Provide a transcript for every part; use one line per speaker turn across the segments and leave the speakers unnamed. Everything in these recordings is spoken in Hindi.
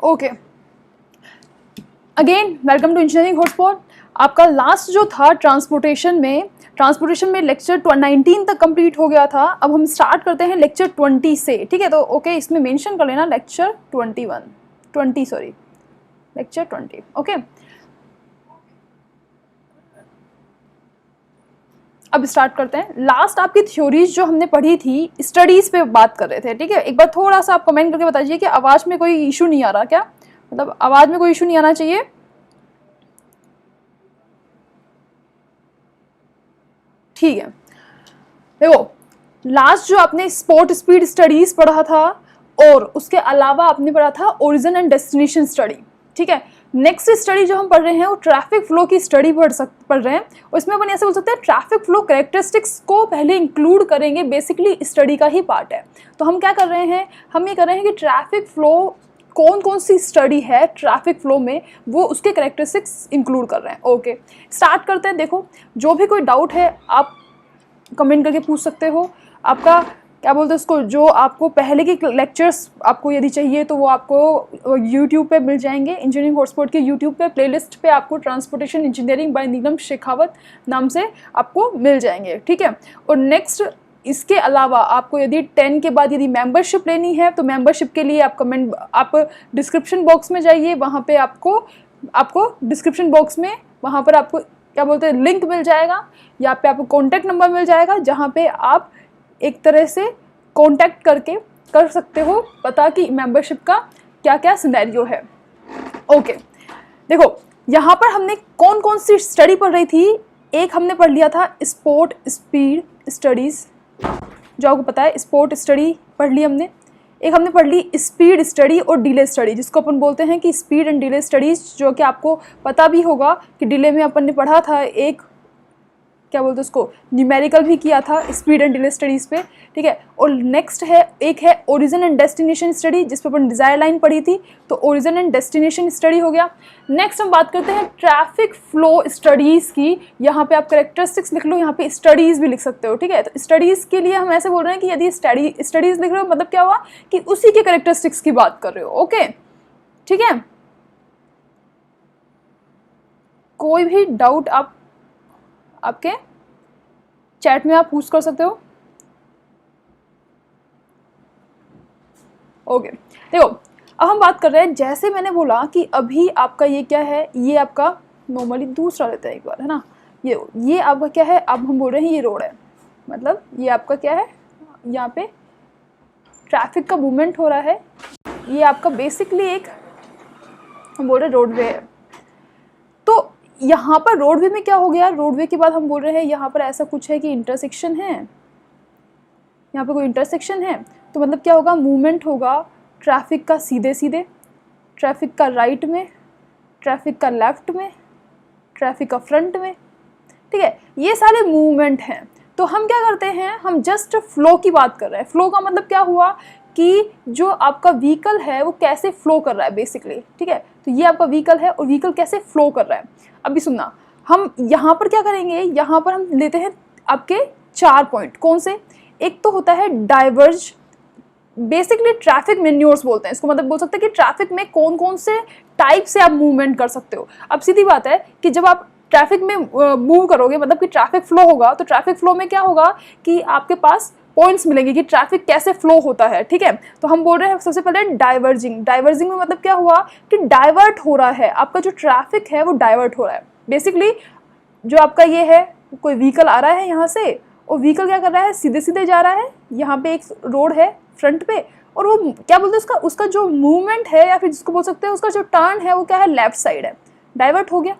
Okay, again welcome to engineering hotspot. आपका लास्ट जो था ट्रांसपोर्टेशन में लेक्चर 19 तक कंप्लीट हो गया था। अब हम स्टार्ट करते हैं लेक्चर 20 से, ठीक है। तो ओके, इसमें मेंशन कर लेना लेक्चर 20, ओके। अब स्टार्ट करते हैं। लास्ट आपकी थ्योरीज जो हमने पढ़ी थी, स्टडीज पे बात कर रहे थे, ठीक है। एक बार थोड़ा सा आप कमेंट करके बताइए कि आवाज़ में कोई इशू नहीं आ रहा क्या, मतलब आवाज़ में कोई इशू नहीं आना चाहिए। ठीक है, देखो लास्ट जो आपने स्पोर्ट स्पीड स्टडीज पढ़ा था और उसके अलावा आपने पढ़ा था ओरिजिन एंड डेस्टिनेशन स्टडी, ठीक है। नेक्स्ट स्टडी जो हम पढ़ रहे हैं वो ट्रैफिक फ्लो की स्टडी पढ़ रहे हैं। उसमें अपन ऐसे बोल सकते हैं ट्रैफिक फ्लो कैरेक्टरिस्टिक्स को पहले इंक्लूड करेंगे, बेसिकली स्टडी का ही पार्ट है। तो हम क्या कर रहे हैं, हम ये कर रहे हैं कि ट्रैफिक फ्लो कौन कौन सी स्टडी है ट्रैफिक फ्लो में, वो उसके कैरेक्टरिस्टिक्स इंक्लूड कर रहे हैं। ओके, स्टार्ट करते हैं। देखो, जो भी कोई डाउट है आप कमेंट करके पूछ सकते हो। आपका क्या बोलते हैं उसको, जो आपको पहले के लेक्चर्स आपको यदि चाहिए तो वो आपको यूट्यूब पे मिल जाएंगे। इंजीनियरिंग हॉटस्पॉट के यूट्यूब पे प्लेलिस्ट पे आपको ट्रांसपोर्टेशन इंजीनियरिंग बाय नीलम शेखावत नाम से आपको मिल जाएंगे, ठीक है। और नेक्स्ट इसके अलावा आपको यदि 10 के बाद यदि मेंबरशिप लेनी है तो मेंबरशिप के लिए आप डिस्क्रिप्शन बॉक्स में जाइए, वहाँ पे आपको डिस्क्रिप्शन बॉक्स में वहाँ पर आपको क्या बोलते हैं लिंक मिल जाएगा, या पे आपको कॉन्टैक्ट नंबर मिल जाएगा, जहाँ पे आप एक तरह से कॉन्टैक्ट करके कर सकते हो पता कि मेंबरशिप का क्या क्या सिनेरियो है। ओके, देखो यहाँ पर हमने कौन कौन सी स्टडी पढ़ रही थी। एक हमने पढ़ लिया था स्पोर्ट स्पीड स्टडीज़, जो आपको पता है स्पोर्ट स्टडी पढ़ ली हमने। एक हमने पढ़ ली स्पीड स्टडी और डिले स्टडी, जिसको अपन बोलते हैं कि स्पीड एंड डिले स्टडीज़, जो कि आपको पता भी होगा कि डिले में अपन ने पढ़ा था एक क्या बोलते हैं उसको न्यूमेरिकल भी किया था स्पीड एंड डिले स्टडीज़ पे, ठीक है। और नेक्स्ट है एक है ओरिजिन एंड डेस्टिनेशन स्टडी, जिस पर अपन डिज़ायर लाइन पढ़ी थी, तो ओरिजिन एंड डेस्टिनेशन स्टडी हो गया। नेक्स्ट हम बात करते हैं ट्रैफिक फ्लो स्टडीज़ की। यहाँ पे आप कैरेक्टरिस्टिक्स लिख लो, यहाँ पे स्टडीज़ भी लिख सकते हो, ठीक है। तो स्टडीज़ के लिए हम ऐसे बोल रहे हैं कि यदि स्टडीज़ लिख रहे हो मतलब क्या हुआ कि उसी के कैरेक्टरिस्टिक्स की बात कर रहे हो, ओके, ठीक है। कोई भी डाउट आपके चैट में आप पूछ कर सकते हो। ओके, देखो अब हम बात कर रहे हैं, जैसे मैंने बोला कि अभी आपका ये क्या है, ये आपका नॉर्मली दूसरा लेता है एक बार, है ना। ये आपका क्या है, अब हम बोल रहे हैं ये रोड है, मतलब ये आपका क्या है, यहाँ पे ट्रैफिक का मूवमेंट हो रहा है। ये आपका बेसिकली एक हम बोल रहे हैं रोडवे है। तो यहाँ पर रोडवे में क्या हो गया, रोडवे के बाद हम बोल रहे हैं यहाँ पर ऐसा कुछ है कि इंटरसेक्शन है, यहाँ पे कोई इंटरसेक्शन है, तो मतलब क्या होगा, मूवमेंट होगा ट्रैफिक का सीधे सीधे, ट्रैफिक का राइट में, ट्रैफिक का लेफ्ट में, ट्रैफिक का फ्रंट में, ठीक है। ये सारे मूवमेंट हैं। तो हम क्या करते हैं, हम जस्ट फ्लो की बात कर रहे हैं। फ्लो का मतलब क्या हुआ कि जो आपका व्हीकल है वो कैसे फ्लो कर रहा है बेसिकली, ठीक है। तो ये आपका व्हीकल है और व्हीकल कैसे फ्लो कर रहा है। अभी सुनना, हम यहाँ पर क्या करेंगे, यहाँ पर हम लेते हैं आपके 4 पॉइंट। कौन से, एक तो होता है डाइवर्ज, बेसिकली ट्रैफिक मेन्योर्स बोलते हैं इसको, मतलब बोल सकते हैं कि ट्रैफिक में कौन कौन से टाइप से आप मूवमेंट कर सकते हो। अब सीधी बात है कि जब आप ट्रैफिक में मूव करोगे, मतलब कि ट्रैफिक फ्लो होगा, तो ट्रैफिक फ्लो में क्या होगा कि आपके पास पॉइंट्स मिलेंगे कि ट्रैफिक कैसे फ्लो होता है, ठीक है। तो हम बोल रहे हैं सबसे पहले डाइवर्जिंग। डाइवर्जिंग में मतलब क्या हुआ कि डाइवर्ट हो रहा है, आपका जो ट्रैफिक है वो डाइवर्ट हो रहा है। बेसिकली जो आपका ये है, कोई व्हीकल आ रहा है यहाँ से, और व्हीकल क्या कर रहा है, सीधे सीधे जा रहा है, यहाँ पे एक रोड है फ्रंट पे, और वो क्या बोलते हैं उसका जो मूवमेंट है, या फिर जिसको बोल सकते हैं उसका जो टर्न है वो क्या है, लेफ्ट साइड है, डाइवर्ट हो गया,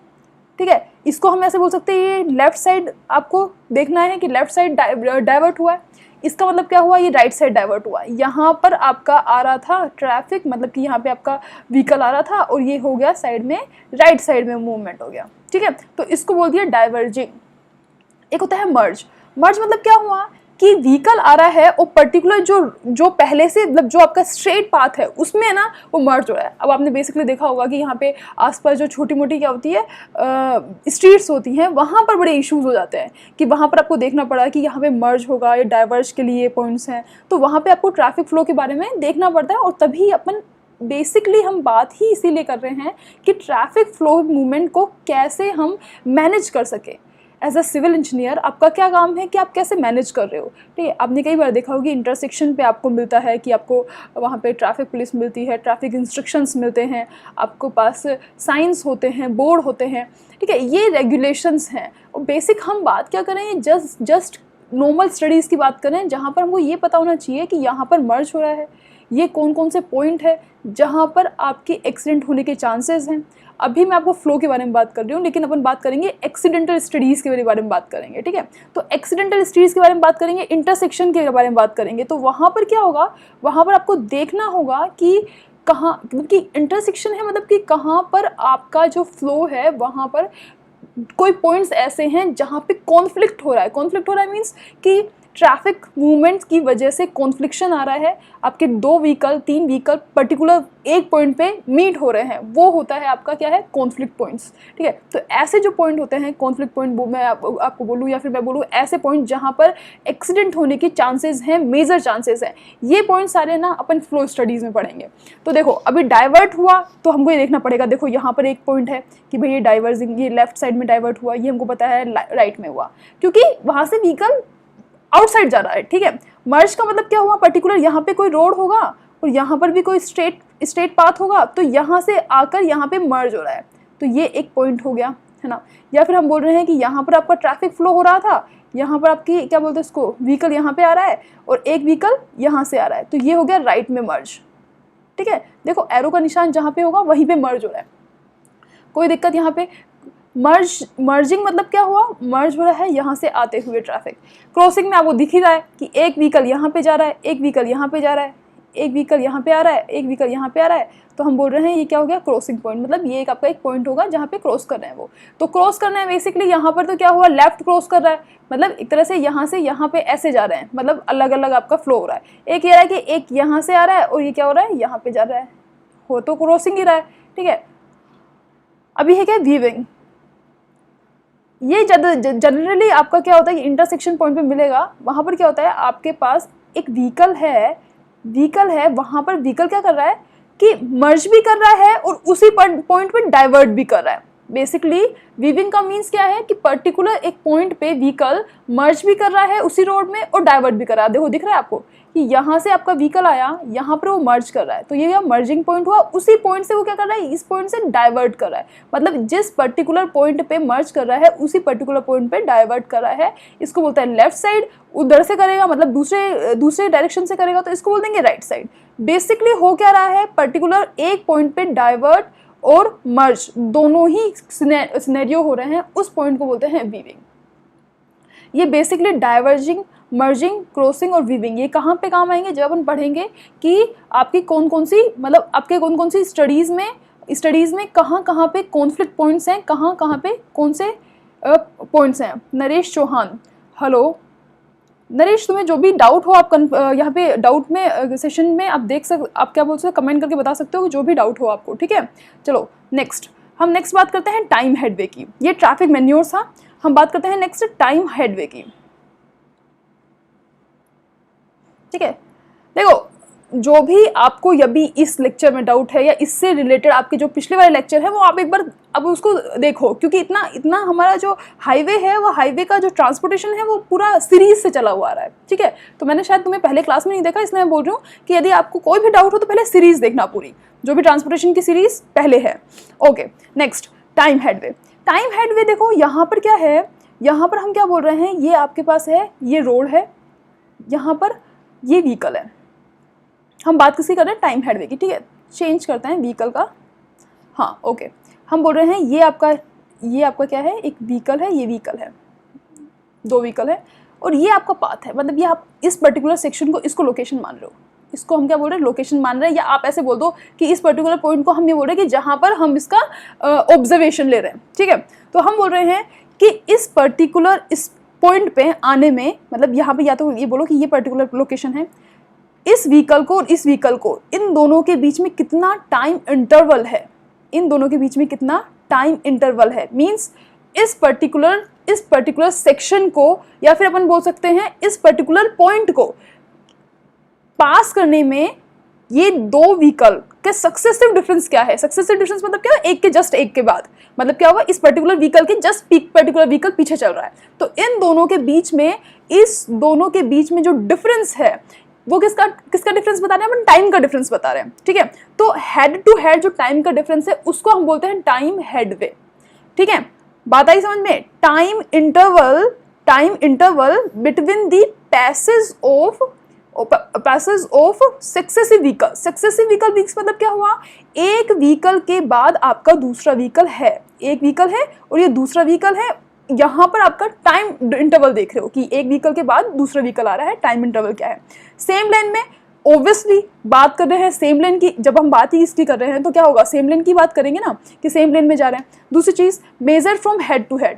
ठीक है। इसको हम ऐसे बोल सकते हैं ये लेफ्ट साइड आपको देखना है कि लेफ्ट साइड डाइवर्ट हुआ है। इसका मतलब क्या हुआ, ये राइट साइड डाइवर्ट हुआ। यहाँ पर आपका आ रहा था ट्रैफिक, मतलब कि यहाँ पे आपका व्हीकल आ रहा था और ये हो गया साइड में, राइट साइड में मूवमेंट हो गया, ठीक है। तो इसको बोल दिया डाइवर्जिंग। एक होता है मर्ज। मर्ज मतलब क्या हुआ कि व्हीकल आ रहा है और पर्टिकुलर जो पहले से मतलब जो आपका स्ट्रेट पाथ है उसमें ना वो मर्ज हो रहा है। अब आपने बेसिकली देखा होगा कि यहाँ पे आसपास जो छोटी मोटी क्या होती है स्ट्रीट्स होती हैं, वहाँ पर बड़े इश्यूज हो जाते हैं कि वहाँ पर आपको देखना पड़ा कि यहाँ पे मर्ज होगा, ये डाइवर्ज के लिए पॉइंट्स हैं, तो वहाँ पे आपको ट्रैफिक फ्लो के बारे में देखना पड़ता है और तभी अपन बेसिकली हम बात ही इसीलिए कर रहे हैं कि ट्रैफिक फ्लो मूवमेंट को कैसे हम मैनेज कर सके। एज अ सिविल इंजीनियर आपका क्या काम है कि आप कैसे मैनेज कर रहे हो, ठीक है। आपने कई बार देखा होगा इंटरसेक्शन पे आपको मिलता है कि आपको वहाँ पे ट्रैफिक पुलिस मिलती है, ट्रैफिक इंस्ट्रक्शंस मिलते हैं, आपको पास साइंस होते हैं, बोर्ड होते हैं, ठीक है, ये रेगुलेशंस हैं। और बेसिक हम बात क्या करें, जस्ट नॉर्मल स्टडीज़ की बात करें, जहाँ पर हमको ये पता होना चाहिए कि यहाँ पर मर्ज हो रहा है, ये कौन कौन से पॉइंट है जहाँ पर आपके एक्सीडेंट होने के चांसेस हैं। अभी मैं आपको फ्लो के बारे में बात कर रही हूँ, लेकिन अपन बात करेंगे एक्सीडेंटल स्टडीज़ के बारे में बात करेंगे, ठीक है। तो एक्सीडेंटल स्टडीज़ के बारे में बात करेंगे, इंटरसेक्शन के बारे में बात करेंगे। तो वहाँ पर क्या होगा, वहाँ पर आपको देखना होगा कि कहाँ, क्योंकि इंटरसेक्शन है मतलब कि कहाँ पर आपका जो फ्लो है वहाँ पर कोई पॉइंट्स ऐसे हैं जहाँ पे कॉन्फ्लिक्ट हो रहा है। कॉन्फ्लिक्ट हो रहा है मीन्स कि ट्रैफिक मूवमेंट की वजह से कॉन्फ्लिक्शन आ रहा है, आपके 2 व्हीकल 3 व्हीकल पर्टिकुलर एक पॉइंट पे मीट हो रहे हैं, वो होता है आपका क्या है, कॉन्फ्लिक्ट पॉइंट्स, ठीक है। तो ऐसे जो पॉइंट होते हैं कॉन्फ्लिक्ट पॉइंट, वो मैं आपको बोलूँ या फिर मैं बोलूँ ऐसे पॉइंट जहाँ पर एक्सीडेंट होने के चांसेस हैं, मेजर चांसेस हैं, ये पॉइंट सारे ना अपन फ्लो स्टडीज़ में पढ़ेंगे। तो देखो अभी डाइवर्ट हुआ तो हमको ये देखना पड़ेगा, देखो यहाँ पर एक पॉइंट है कि भाई ये डाइवर्जिंग, ये लेफ्ट साइड में डाइवर्ट हुआ, ये हमको पता है राइट में हुआ, क्योंकि वहाँ से व्हीकल आउटसाइड जा रहा है, ठीक है। मर्ज का मतलब क्या हुआ, पर्टिकुलर यहाँ पे कोई रोड होगा और यहाँ पर भी कोई स्ट्रेट पाथ होगा, तो यहाँ से आकर यहाँ पे मर्ज हो रहा है, तो ये एक पॉइंट हो गया, है ना। या फिर हम बोल रहे हैं कि यहाँ पर आपका ट्रैफिक फ्लो हो रहा था, यहाँ पर आपकी क्या बोलते हैं इसको, व्हीकल यहाँ पे आ रहा है और एक व्हीकल यहाँ से आ रहा है, तो ये हो गया राइट में मर्ज, ठीक है। देखो एरो का निशान जहाँ पे होगा वहीं पे मर्ज हो रहा है, कोई दिक्कत यहाँ पे। मर्जिंग मतलब क्या हुआ, मर्ज हो रहा है यहाँ से आते हुए ट्रैफिक। क्रॉसिंग में आपको दिख ही रहा है कि एक व्हीकल यहाँ पे जा रहा है, एक व्हीकल यहाँ पे जा रहा है, एक व्हीकल यहाँ पे आ रहा है, एक व्हीकल यहाँ पे आ रहा है, तो हम बोल रहे हैं ये क्या हो गया, क्रॉसिंग पॉइंट। मतलब ये एक आपका एक पॉइंट होगा जहाँ पे क्रॉस कर रहे हैं वो, तो क्रॉस करना है बेसिकली यहाँ पर, तो क्या हुआ, लेफ्ट क्रॉस कर रहा है, मतलब एक तरह से यहाँ पे ऐसे जा रहे हैं, मतलब अलग अलग आपका फ्लो हो रहा है। एक ये रहा है कि एक यहाँ से आ रहा है और ये क्या हो रहा है, यहाँ पे जा रहा है, हो तो क्रॉसिंग ही रहा है, ठीक है। अभी है क्या, वीविंग। ये जनरली आपका क्या होता है कि इंटरसेक्शन पॉइंट पे मिलेगा, वहाँ पर क्या होता है, आपके पास एक व्हीकल है, वहाँ पर व्हीकल क्या कर रहा है कि मर्ज भी कर रहा है और उसी पॉइंट पे डाइवर्ट भी कर रहा है। बेसिकली वीविंग का मीन्स क्या है कि पर्टिकुलर एक पॉइंट पे व्हीकल मर्ज भी कर रहा है उसी रोड में और डाइवर्ट भी कर रहा है। देखो दिख रहा है आपको कि यहाँ से आपका व्हीकल आया, यहाँ पर वो मर्ज कर रहा है, तो ये मर्जिंग पॉइंट हुआ, उसी पॉइंट से वो क्या कर रहा है, इस पॉइंट से डाइवर्ट कर रहा है, मतलब जिस पर्टिकुलर पॉइंट पे मर्ज कर रहा है उसी पर्टिकुलर पॉइंट पे डाइवर्ट कर रहा है, इसको बोलता है लेफ्ट साइड। उधर से करेगा मतलब दूसरे डायरेक्शन से करेगा तो इसको बोल देंगे राइट साइड। बेसिकली हो क्या रहा है, पर्टिकुलर एक पॉइंट पे डाइवर्ट और मर्ज दोनों ही सिनेरियो हो रहे हैं, उस पॉइंट को बोलते हैं वीविंग। ये बेसिकली डाइवर्जिंग, मर्जिंग, क्रॉसिंग और वीविंग ये कहाँ पे काम आएंगे, जब हम पढ़ेंगे कि आपकी कौन कौन सी स्टडीज़ में कहाँ पे कॉन्फ्लिक्ट पॉइंट्स हैं, कहाँ पे कौन से पॉइंट्स हैं। नरेश चौहान, हेलो नरेश, तुम्हें जो भी डाउट हो आप यहाँ पे डाउट में सेशन में आप आप क्या बोल सकते हो, कमेंट करके बता सकते हो कि जो भी डाउट हो आपको, ठीक है। चलो हम नेक्स्ट बात करते हैं टाइम हेडवे की। ये ट्रैफिक मैन्योर था, हम बात करते हैं नेक्स्ट टाइम हेडवे की, ठीक है। देखो जो भी आपको अभी इस लेक्चर में डाउट है या इससे रिलेटेड आपके जो पिछले वाले लेक्चर है वो आप एक बार अब उसको देखो, क्योंकि इतना हमारा जो हाईवे है वो हाईवे का जो ट्रांसपोर्टेशन है वो पूरा सीरीज से चला हुआ आ रहा है, ठीक है। तो मैंने शायद तुम्हें पहले क्लास में नहीं देखा, इसलिए मैं बोल रही हूँ कि यदि आपको कोई भी डाउट हो तो पहले सीरीज देखना, पूरी जो भी ट्रांसपोर्टेशन की सीरीज पहले है। ओके नेक्स्ट टाइम हेडवे देखो यहाँ पर क्या है, यहाँ पर हम क्या बोल रहे हैं, ये आपके पास है, ये रोड है, यहाँ पर ये व्हीकल है, हम बात किसी कर रहे हैं टाइम हेडवे की, ठीक है। चेंज करते हैं व्हीकल का, हाँ ओके। हम बोल रहे हैं ये आपका क्या है, एक व्हीकल है, ये व्हीकल है, 2 व्हीकल है और ये आपका पाथ है, मतलब ये आप इस पर्टिकुलर सेक्शन को इसको लोकेशन मान रहे हो, इसको हम क्या बोल रहे हैं, लोकेशन मान रहे हैं। या आप ऐसे बोल दो कि इस पर्टिकुलर पॉइंट को हम ये बोल रहे हैं कि जहाँ पर हम इसका ऑब्जर्वेशन ले रहे हैं, ठीक है। तो हम बोल रहे हैं कि इस पर्टिकुलर इस पॉइंट पे आने में, मतलब यहाँ पे या तो ये बोलो कि ये पर्टिकुलर लोकेशन है, इस व्हीकल को और इस व्हीकल को, इन दोनों के बीच में कितना टाइम इंटरवल है, इन दोनों के बीच में कितना टाइम इंटरवल है, मींस इस पर्टिकुलर सेक्शन को या फिर अपन बोल सकते हैं इस पर्टिकुलर पॉइंट को पास करने में ये दो व्हीकल के सक्सेसिव डिफरेंस क्या है, सक्सेसिव डिफरेंस मतलब क्या है, एक के जस्ट एक के बाद, मतलब क्या होगा, इस पर्टिकुलर व्हीकल के जस्ट पर्टिकुलर व्हीकल पीछे चल रहा है, तो इन दोनों के बीच में, इस दोनों के बीच में जो डिफरेंस है वो किसका किसका डिफरेंस बता रहे हैं, अपन टाइम का डिफरेंस बता रहे हैं, ठीक है। तो हेड टू हेड जो टाइम का डिफरेंस है उसको हम बोलते हैं टाइम हेडवे, ठीक है। बात आई समझ में, time interval between the passage of successive vehicle मतलब क्या हुआ, एक व्हीकल के बाद आपका दूसरा व्हीकल है, एक व्हीकल है और ये दूसरा व्हीकल है, यहाँ पर आपका टाइम इंटरवल देख रहे हो कि एक व्हीकल के बाद दूसरा व्हीकल आ रहा है, टाइम इंटरवल क्या है। सेम लेन में ऑब्वियसली बात कर रहे हैं सेम लेन की, जब हम बात ही इसकी कर रहे हैं तो क्या होगा, सेम लेन की बात करेंगे ना कि सेम लेन में जा रहे हैं। दूसरी चीज, major from head to head,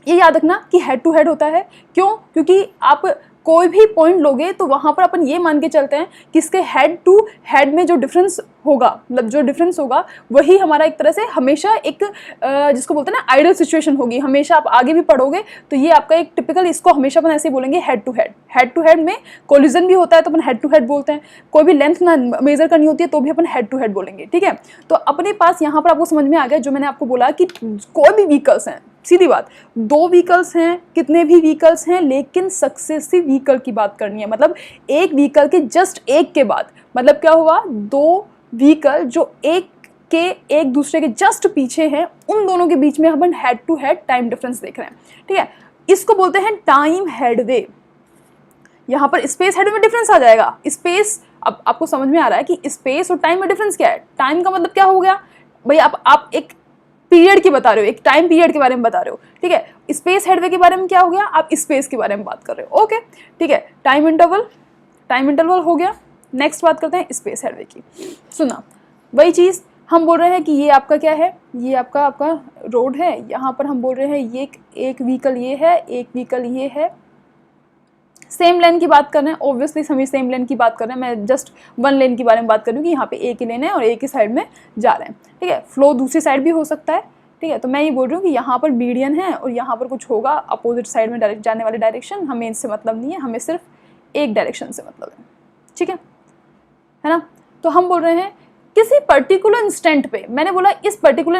ये याद रखना कि हेड टू हेड होता है, क्यों, क्योंकि आप कोई भी पॉइंट लोगे तो वहां पर अपन ये मान के चलते हैं कि इसके हेड टू हेड में जो डिफरेंस होगा, मतलब जो डिफरेंस होगा वही हमारा एक तरह से हमेशा एक जिसको बोलते हैं ना आइडियल सिचुएशन होगी, हमेशा आप आगे भी पढ़ोगे तो ये आपका एक टिपिकल, इसको हमेशा अपन ऐसे बोलेंगे head to head. Head to head में कोलिजन भी होता है तो अपन हेड टू हेड बोलते हैं, कोई भी लेंथ ना मेजर करनी होती है तो भी अपन हेड टू हेड बोलेंगे, ठीक है। तो अपने पास यहाँ पर आपको समझ में आ गया जो मैंने आपको बोला कि कोई भी व्हीकल्स हैं, सीधी बात, दो व्हीकल्स हैं, कितने भी व्हीकल्स हैं, लेकिन सक्सेसिव व्हीकल की बात करनी है, मतलब एक व्हीकल के जस्ट एक के बाद, मतलब क्या हुआ, दो व्हीकल जो एक दूसरे के जस्ट पीछे हैं, उन दोनों के बीच में हम head to head time difference देख रहे हैं, ठीक है। इसको बोलते हैं टाइम हेडवे। यहाँ पर स्पेस हेडवे में डिफरेंस आ जाएगा, स्पेस, अब आपको समझ में आ रहा है कि स्पेस और टाइम में डिफरेंस क्या है। टाइम का मतलब क्या हो गया भाई, आप एक पीरियड की बता रहे हो, एक टाइम पीरियड के बारे में बता रहे हो, ठीक है। स्पेस हेडवे के बारे में क्या हो गया, आप स्पेस के बारे में बात कर रहे हो, ओके, ठीक है। टाइम इंटरवल हो गया। नेक्स्ट बात करते हैं स्पेस हेडवे की। सुना, वही चीज हम बोल रहे हैं कि ये आपका क्या है, ये आपका रोड है, यहाँ पर हम बोल रहे हैं ये एक व्हीकल ये है, एक व्हीकल ये है, सेम लेन की बात कर रहे हैं, ऑब्वियसली हम सेम लेन की बात कर रहे हैं, मैं जस्ट वन लेन के बारे में बात कर रही हूँ कि यहाँ पे एक ही लेन है और एक ही साइड में जा रहे हैं, ठीक है। फ्लो दूसरी साइड भी हो सकता है, ठीक है। तो मैं ये बोल रही हूँ कि यहाँ पर मीडियन है और यहाँ पर कुछ होगा अपोजिट साइड में डायरेक्ट जाने वाली डायरेक्शन, हमें इससे मतलब नहीं है, हमें सिर्फ एक डायरेक्शन से मतलब है, ठीक है ना। तो हम बोल रहे हैं किसी पर्टिकुलर इंस्टेंट पे, मैंने बोला इस पर्टिकुलर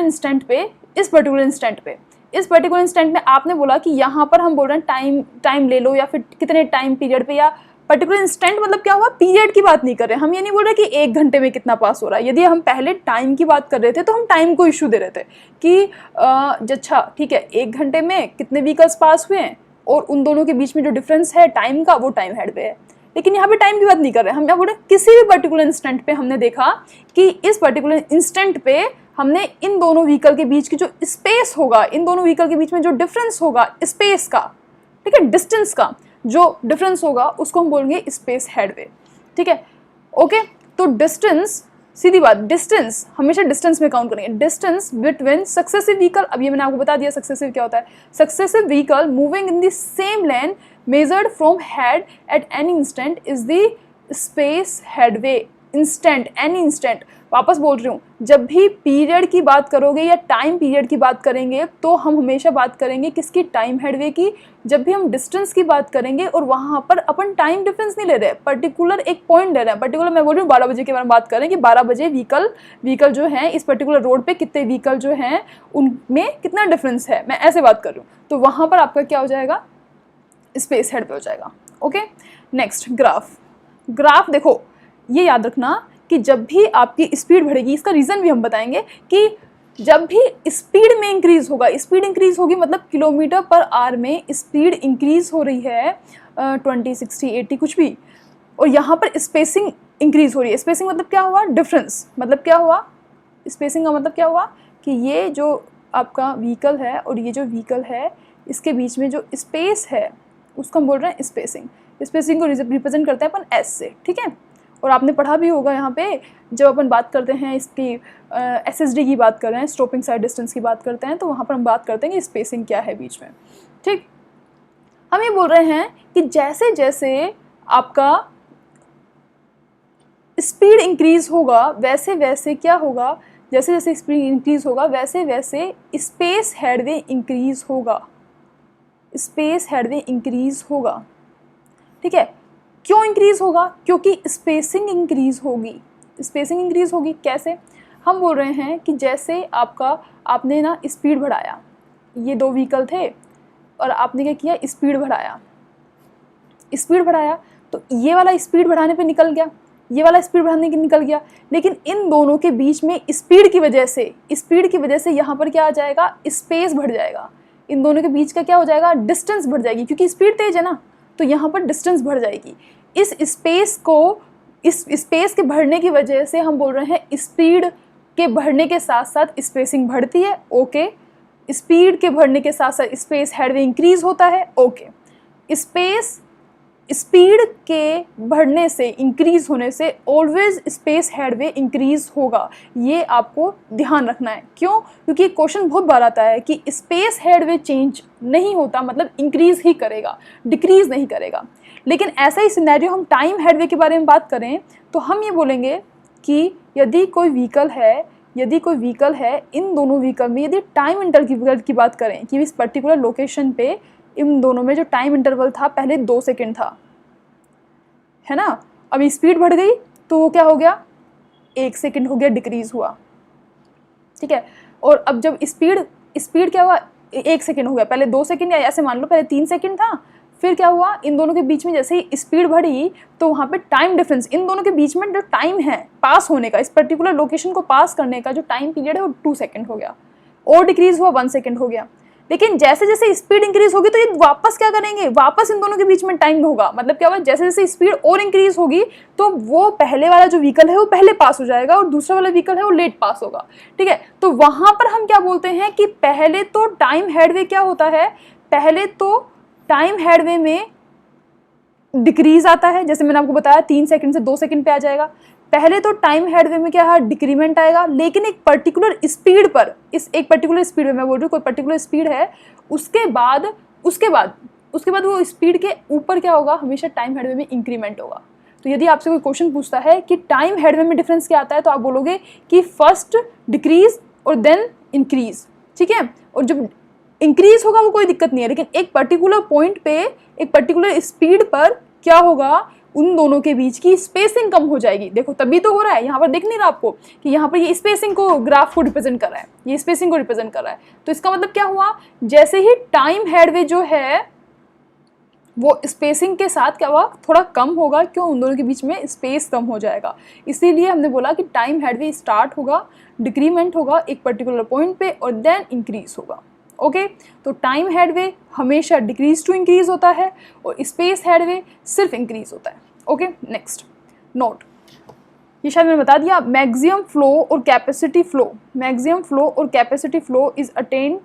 इंस्टेंट में आपने बोला कि यहाँ पर हम बोल रहे हैं टाइम ले लो, या फिर कितने टाइम पीरियड पे, या पर्टिकुलर इंस्टेंट मतलब क्या हुआ, पीरियड की बात नहीं कर रहे, हम ये नहीं बोल रहे कि एक घंटे में कितना पास हो रहा है। यदि हम पहले टाइम की बात कर रहे थे तो हम टाइम को इशू दे रहे थे कि अच्छा ठीक है, एक घंटे में कितने व्हीकल्स पास हुए हैं और उन दोनों के बीच में जो डिफरेंस है टाइम का, वो टाइम हेड पे है। लेकिन यहाँ पे टाइम की बात नहीं कर रहे, हम यहाँ बोल रहे किसी भी पर्टिकुलर इंस्टेंट पे हमने देखा कि इस पर्टिकुलर इंस्टेंट पे हमने इन दोनों व्हीकल के बीच की जो स्पेस होगा, इन दोनों व्हीकल के बीच में जो डिफरेंस होगा स्पेस का, ठीक है, डिस्टेंस का जो डिफरेंस होगा उसको हम बोलेंगे स्पेस हेडवे, ठीक है, ओके। तो डिस्टेंस, सीधी बात, डिस्टेंस हमेशा डिस्टेंस में काउंट करेंगे, डिस्टेंस बिटवीन सक्सेसिव व्हीकल, अब ये मैंने आपको बता दिया सक्सेसिव क्या होता है, successive vehicle moving in the same lane measured from head at any instant is the space headway instant, any instant। वापस बोल रही हूँ, जब भी पीरियड की बात करोगे या टाइम पीरियड की बात करेंगे तो हम हमेशा बात करेंगे किसकी, टाइम हेडवे की। जब भी हम डिस्टेंस की बात करेंगे और वहाँ पर अपन टाइम डिफरेंस नहीं ले रहे, पर्टिकुलर एक पॉइंट ले रहे हैं, पर्टिकुलर मैं बोल रही हूँ 12 बजे के बारे में बात करें कि 12 बजे व्हीकल जो है इस पर्टिकुलर रोड पे कितने व्हीकल जो हैं उनमें कितना डिफरेंस है, मैं ऐसे बात कर रही हूँ। तो वहाँ पर आपका क्या हो जाएगा, स्पेस हेड पे हो जाएगा, ओके। नेक्स्ट ग्राफ देखो, ये याद रखना कि जब भी आपकी स्पीड बढ़ेगी, इसका रीज़न भी हम बताएंगे कि जब भी स्पीड में इंक्रीज होगा, स्पीड इंक्रीज होगी मतलब किलोमीटर पर आवर में स्पीड इंक्रीज हो रही है 20, 60, 80 कुछ भी, और यहाँ पर स्पेसिंग इंक्रीज हो रही है। स्पेसिंग मतलब क्या हुआ, डिफरेंस मतलब क्या हुआ, स्पेसिंग का मतलब क्या हुआ कि ये जो आपका व्हीकल है और ये जो व्हीकल है इसके बीच में जो स्पेस है उसको हम बोल रहे हैं स्पेसिंग। स्पेसिंग को रिप्रेजेंट करते हैं अपन एस से, ठीक है। और आपने पढ़ा भी होगा यहाँ पे जब अपन बात करते हैं इसकी SSD की बात कर रहे हैं, स्टॉपिंग साइड डिस्टेंस की बात करते हैं, तो वहाँ पर हम बात करते हैं कि स्पेसिंग क्या है बीच में, ठीक। हम ये बोल रहे हैं कि जैसे जैसे आपका स्पीड इंक्रीज होगा वैसे वैसे क्या होगा, जैसे जैसे स्पीड इंक्रीज होगा वैसे वैसे स्पेस हेडवे इंक्रीज होगा, स्पेस हेडवे इंक्रीज होगा, ठीक है। क्यों इंक्रीज होगा, क्योंकि स्पेसिंग इंक्रीज होगी, स्पेसिंग इंक्रीज होगी। कैसे? हम बोल रहे हैं कि जैसे आपने ना स्पीड बढ़ाया, ये दो व्हीकल थे और आपने क्या किया, स्पीड बढ़ाया तो ये वाला स्पीड बढ़ाने पे निकल गया, ये वाला स्पीड बढ़ाने के निकल गया, लेकिन इन दोनों के बीच में स्पीड की वजह से यहाँ पर क्या आ जाएगा, स्पेस बढ़ जाएगा। इन दोनों के बीच का क्या हो जाएगा, डिस्टेंस बढ़ जाएगी, क्योंकि स्पीड तेज है ना, तो यहाँ पर डिस्टेंस बढ़ जाएगी। इस स्पेस के बढ़ने की वजह से हम बोल रहे हैं स्पीड के बढ़ने के साथ साथ स्पेसिंग बढ़ती है। ओके, स्पीड के बढ़ने के साथ साथ स्पेस हेडवे इंक्रीज होता है। ओके, स्पीड के बढ़ने से, इंक्रीज होने से ऑलवेज स्पेस हेडवे इंक्रीज होगा। ये आपको ध्यान रखना है। क्यों? क्योंकि क्वेश्चन बहुत बार आता है कि स्पेस हेडवे चेंज नहीं होता, मतलब इंक्रीज ही करेगा, डिक्रीज नहीं करेगा। लेकिन ऐसा ही सिनेरियो हम टाइम हेडवे के बारे में बात करें तो हम ये बोलेंगे कि यदि कोई व्हीकल है, इन दोनों व्हीकल में यदि टाइम इंटरवल की बात करें कि इस पर्टिकुलर लोकेशन पे इन दोनों में जो टाइम इंटरवल था पहले 2 सेकेंड था, है ना, अभी स्पीड बढ़ गई तो वो क्या हो गया, 1 सेकेंड हो गया, डिक्रीज हुआ। ठीक है, और अब जब स्पीड क्या हुआ, 1 सेकेंड हो गया, पहले 2 सेकेंड या ऐसे मान लो पहले 3 सेकेंड था, फिर क्या हुआ, इन दोनों के बीच में जैसे ही स्पीड बढ़ी तो वहाँ पे टाइम डिफरेंस, इन दोनों के बीच में जो टाइम है पास होने का, इस पर्टिकुलर लोकेशन को पास करने का जो टाइम पीरियड है वो 2 सेकेंड हो गया, और डिक्रीज हुआ 1 सेकेंड हो गया। लेकिन जैसे जैसे स्पीड इंक्रीज होगी तो ये वापस क्या करेंगे, वापस इन दोनों के बीच में टाइम होगा। मतलब क्या हुआ, जैसे जैसे स्पीड और इंक्रीज होगी तो वो पहले वाला जो व्हीकल है वो पहले पास हो जाएगा और दूसरा वाला व्हीकल है वो लेट पास होगा। ठीक है, तो वहां पर हम क्या बोलते हैं कि पहले तो टाइम हेडवे क्या होता है, पहले तो टाइम हेडवे में डिक्रीज आता है, जैसे मैंने आपको बताया 3 सेकंड से 2 सेकंड पे आ जाएगा। पहले तो टाइम हेडवे में क्या है, डिक्रीमेंट आएगा, लेकिन एक पर्टिकुलर स्पीड पर, एक पर्टिकुलर स्पीड में मैं बोल रही हूँ, कोई पर्टिकुलर स्पीड है, उसके बाद वो स्पीड के ऊपर क्या होगा, हमेशा टाइम हेडवे में इंक्रीमेंट होगा। तो यदि आपसे कोई क्वेश्चन पूछता है कि टाइम हेडवे में डिफरेंस क्या आता है, तो आप बोलोगे कि फर्स्ट डिक्रीज और देन इंक्रीज। ठीक है, और जब इंक्रीज होगा वो कोई दिक्कत नहीं है, लेकिन एक पर्टिकुलर पॉइंट पे, एक पर्टिकुलर स्पीड पर क्या होगा, उन दोनों के बीच की स्पेसिंग कम हो जाएगी। देखो तभी तो हो रहा है, यहाँ पर देख नहीं रहा आपको कि यहाँ पर ये स्पेसिंग को ग्राफ को रिप्रेजेंट कर रहा है, ये स्पेसिंग को रिप्रेजेंट कर रहा है। तो इसका मतलब क्या हुआ, जैसे ही टाइम हेडवे जो है वो स्पेसिंग के साथ क्या हुआ, थोड़ा कम होगा, क्यों, उन दोनों के बीच में स्पेस कम हो जाएगा। इसीलिए हमने बोला कि टाइम हेडवे स्टार्ट होगा, डिक्रीमेंट होगा एक पर्टिकुलर पॉइंट पे और देन इंक्रीज होगा। ओके, तो टाइम हेडवे हमेशा डिक्रीज टू इंक्रीज होता है और स्पेस हेडवे सिर्फ इंक्रीज होता है। ओके, नेक्स्ट नोट, ये शायद मैंने बता दिया, मैक्सिमम फ्लो और capacity flow is attained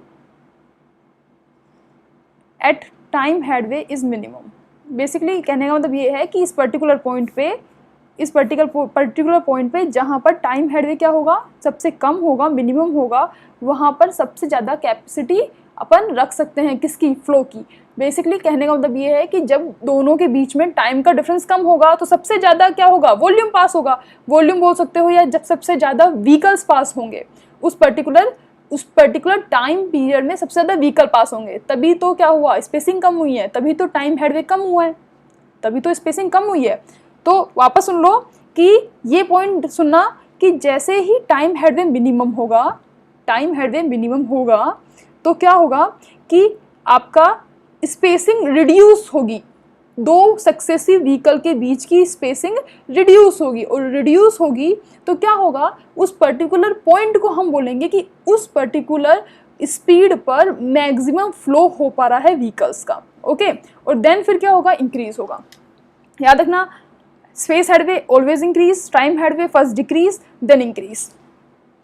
at time headway is minimum. Basically कहने का मतलब ये है कि इस पर्टिकुलर पॉइंट पे जहाँ पर टाइम हेडवे क्या होगा, सबसे कम होगा, मिनिमम होगा, वहाँ पर सबसे ज़्यादा कैपेसिटी अपन रख सकते हैं, किसकी, फ्लो की। बेसिकली कहने का मतलब ये है कि जब दोनों के बीच में टाइम का डिफरेंस कम होगा तो सबसे ज़्यादा क्या होगा, वॉल्यूम पास होगा, वॉल्यूम बोल सकते हो, या जब सबसे ज़्यादा व्हीकल्स पास होंगे उस पर्टिकुलर टाइम पीरियड में सबसे ज़्यादा व्हीकल पास होंगे, तभी तो क्या हुआ, स्पेसिंग कम हुई है, तभी तो टाइम हेडवे कम हुआ है, तभी तो स्पेसिंग कम हुई है। तो वापस सुन लो कि ये पॉइंट सुनना कि जैसे ही टाइम हेडवे मिनिमम होगा तो क्या होगा कि आपका स्पेसिंग रिड्यूस होगी, दो सक्सेसिव व्हीकल के बीच की स्पेसिंग रिड्यूस होगी, और रिड्यूस होगी तो क्या होगा, उस पर्टिकुलर पॉइंट को हम बोलेंगे कि उस पर्टिकुलर स्पीड पर मैक्सिमम फ्लो हो पा रहा है व्हीकल्स का। ओके, और देन फिर क्या होगा, इंक्रीज होगा। याद रखना, space headway always increase, time headway first decrease then increase.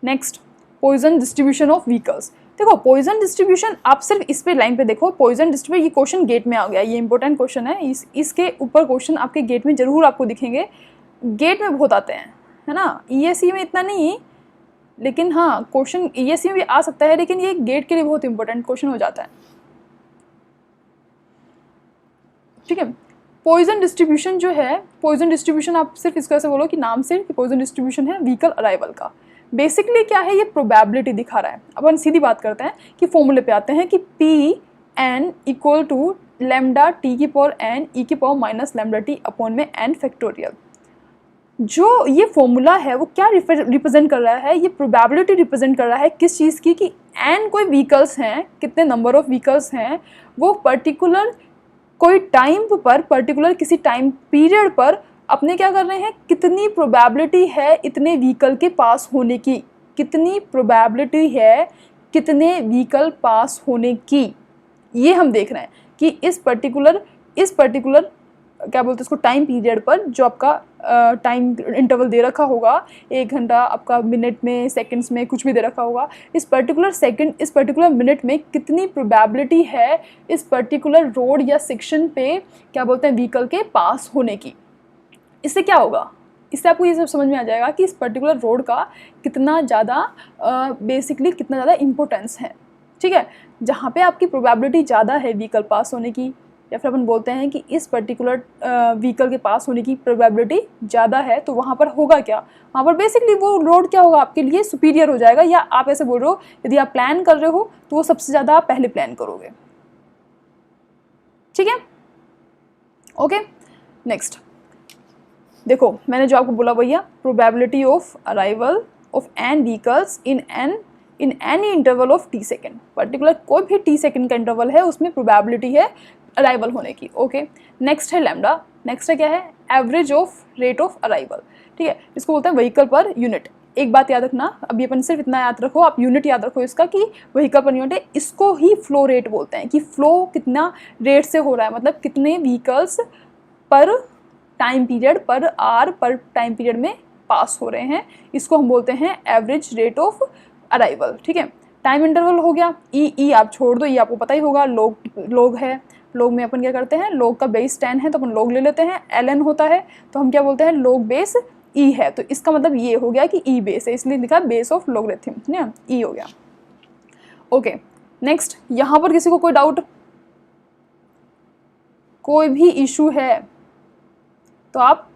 Next, Poisson distribution of vehicles. देखो पॉइजन डिस्ट्रीब्यूशन, आप सिर्फ इस पे लाइन पे देखो, पॉइजन डिस्ट्रीब्यूशन, ये क्वेश्चन गेट में आ गया, ये इंपॉर्टेंट क्वेश्चन है, इसके ऊपर क्वेश्चन आपके गेट में जरूर आपको दिखेंगे, गेट में बहुत आते हैं, है ना, ईएससी में इतना नहीं, लेकिन हाँ क्वेश्चन ईएससी में भी आ सकता है, लेकिन ये गेट के लिए बहुत इंपॉर्टेंट क्वेश्चन हो जाता है। ठीक है, पॉइजन डिस्ट्रीब्यूशन जो है, पॉइजन डिस्ट्रीब्यूशन आप सिर्फ इसका से बोलो कि नाम से कि पॉइजन डिस्ट्रीब्यूशन है व्हीकल अराइवल का। बेसिकली क्या है, ये प्रोबेबिलिटी दिखा रहा है। अपन सीधी बात करते हैं कि फॉर्मूले पे आते हैं कि P N equal to lambda T की पावर एन ई की power minus lambda T upon में एन फैक्टोरियल। जो ये फॉर्मूला है वो क्या रिप्रेजेंट कर रहा है, ये प्रोबेबिलिटी रिप्रेजेंट कर रहा है किस चीज़ की, कि एन कोई व्हीकल्स हैं, कितने नंबर ऑफ व्हीकल्स हैं, वो पर्टिकुलर कोई टाइम पर, पर्टिकुलर किसी टाइम पीरियड पर अपने क्या कर रहे हैं, कितनी प्रोबेबिलिटी है इतने व्हीकल के पास होने की, कितनी प्रोबेबिलिटी है कितने व्हीकल पास होने की, ये हम देख रहे हैं कि इस पर्टिकुलर क्या बोलते हैं इसको, टाइम पीरियड पर जो आपका टाइम इंटरवल दे रखा होगा, 1 घंटा आपका मिनट में, सेकंड्स में, कुछ भी दे रखा होगा, इस पर्टिकुलर सेकंड, इस पर्टिकुलर मिनट में कितनी प्रोबेबिलिटी है इस पर्टिकुलर रोड या सेक्शन पे क्या बोलते हैं व्हीकल के पास होने की। इससे क्या होगा, इससे आपको ये सब समझ में आ जाएगा कि इस पर्टिकुलर रोड का कितना ज़्यादा बेसिकली कितना ज़्यादा इम्पोर्टेंस है। ठीक है, जहाँ पे आपकी प्रोबेबिलिटी ज़्यादा है व्हीकल पास होने की, या फिर अपन बोलते हैं कि इस पर्टिकुलर व्हीकल के पास होने की प्रोबेबिलिटी ज़्यादा है, तो वहाँ पर होगा क्या, वहाँ पर बेसिकली वो रोड क्या होगा आपके लिए सुपीरियर हो जाएगा, या आप ऐसे बोल रहे हो यदि आप प्लान कर रहे हो तो वो सबसे ज़्यादा आप पहले प्लान करोगे। ठीक है, ओके। नेक्स्ट देखो, मैंने जो आपको बोला भैया, probability of arrival of N vehicles in any interval of T second, particular कोई भी टी सेकेंड का इंटरवल है उसमें प्रोबेबिलिटी है अराइवल होने की। ओके, नेक्स्ट है लैम्डा, नेक्स्ट है क्या है, average of rate of arrival. ठीक है, इसको बोलते हैं व्हीकल पर यूनिट। एक बात याद रखना, अभी अपन सिर्फ इतना याद रखो, आप यूनिट याद रखो इसका कि व्हीकल पर यूनिट है, इसको ही फ्लो रेट बोलते हैं, कि फ्लो कितना रेट से हो रहा है, मतलब कितने व्हीकल्स पर टाइम पीरियड, पर आर पर टाइम पीरियड में पास हो रहे हैं, इसको हम बोलते हैं एवरेज रेट ऑफ अराइवल। ठीक है, टाइम इंटरवल हो गया, ई आप छोड़ दो, ये आपको पता ही होगा, लोग है, लोग में अपन क्या करते हैं, लोग का बेस 10 है तो अपन लोग ले लेते हैं, ln होता है तो हम क्या बोलते हैं, लोग बेस ई है, तो इसका मतलब ये हो गया कि ई बेस है, इसलिए लिखा बेस ऑफ लोगरिथम, ना ई हो गया। ओके, नेक्स्ट, यहाँ पर किसी को कोई डाउट, कोई भी इशू है तो आप